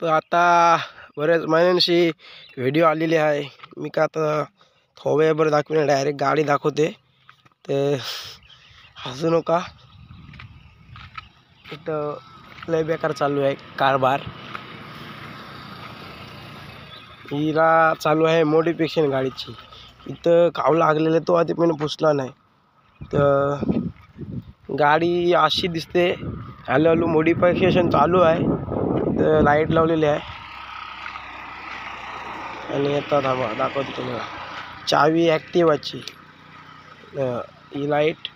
तर आता बऱ्याच महिन्यांशी व्हिडिओ आलेली आहे. मी का आता थोड्याभर दाखविणार, डायरेक्ट गाडी दाखवते. तर हसू नका, इथं लय बेकार चालू आहे कारभार. हिला चालू आहे मॉडिफिकेशन गाडीची. इथं काव लागलेलं तो आधी पण पुसला नाही. तर गाडी अशी दिसते. हळूहळू मॉडिफिकेशन चालू आहे. तर लाईट लावलेली आहे. आणि आता थांबा दाखवतो तुम्हाला. चावी ॲक्टिवाची ही लाईट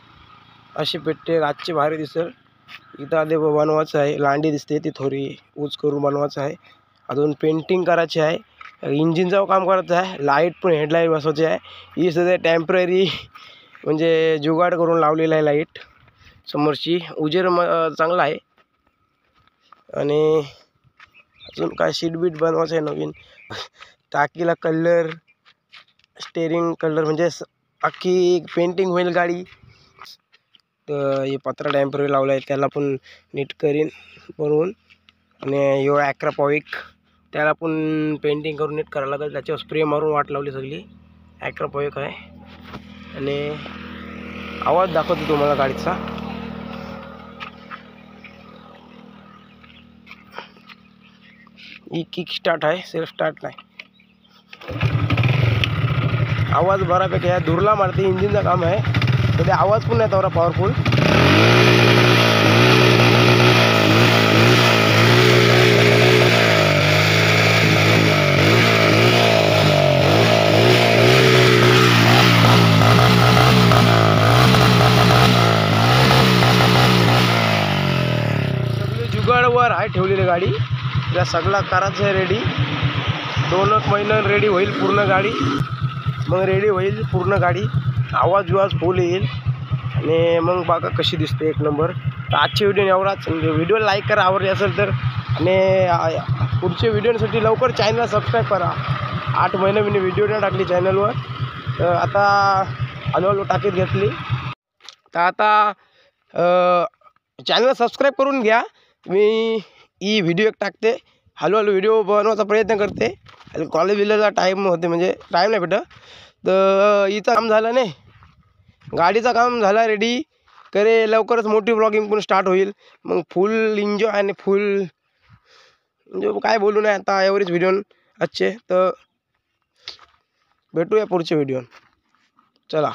अशी पेटते. रातची भारी दिसेल. इथं आधी बनवायचं आहे. लांडी दिसते ती थोडी ऊच करून बनवायचं आहे. अजून पेंटिंग करायची आहे. इंजिनचं काम करायचं आहे. लाईट पण हेडलाईट बसवायची आहे. ही सध्या टेम्पररी म्हणजे जुगाड करून लावलेलं आहे. लाईट समोरची उजेड चांगला आहे. आणि अजून काय शीट बीट बनवायचं आहे नवीन. टाकीला कलर, स्टेरिंग कलर म्हणजे अख्खी पेंटिंग होईल गाडी. तर हे पत्रा टेम्पररी लावला आहे त्याला पण नीट करीन बनवून. आणि यो ॲक्रापॉविक त्याला पण पेंटिंग करून नीट करायला लागेल. त्याच्यावर स्प्रे मारून वाट लावली सगळी. ॲक्रापॉविक आहे. आणि आवाज दाखवतो तुम्हाला गाडीचा. ही किक स्टार्ट आहे, सेल्फ स्टार्ट नाही. आवाज बऱ्यापैकी आहे. धुरला मारते. इंजिनचं काम आहे तर ते आवाज पण नाही तेवढा पॉवरफुल. सगळी जुगाडवर आहे ठेवलेली गाडी. या सगळा करायचं आहे रेडी. 2 महिन्यात रेडी होईल पूर्ण गाडी. मग रेडी होईल पूर्ण गाडी. आवाज फुल येईल. आणि मग बघा कशी दिसते एक नंबर. तर आजची व्हिडिओ एवढाच. व्हिडिओ लाईक करा आवडली असेल तर. आणि पुढच्या व्हिडिओसाठी लवकर चॅनलला सबस्क्राईब करा. 8 महिने मी व्हिडिओ नाही टाकली चॅनलवर. तर आता हळूहळू टाकीत घेतली. तर आता चॅनल सबस्क्राईब करून घ्या. मी ही व्हिडिओ एक टाकते. हळूहळू व्हिडिओ बनवायचा प्रयत्न करते. कॉलेज बिलेजला टाईम होते म्हणजे टाईम नाही भेटत. तर हिचं काम झालं नाही. गाडीचं काम झालं रेडी. करे लवकरच मोठी ब्लॉगिंग पण स्टार्ट होईल. मग फुल एन्जॉय आणि फुल म्हणजे काय बोलू नाही आता. एवढेच व्हिडिओ आजचे. तर भेटूया पुढच्या व्हिडिओ. चला.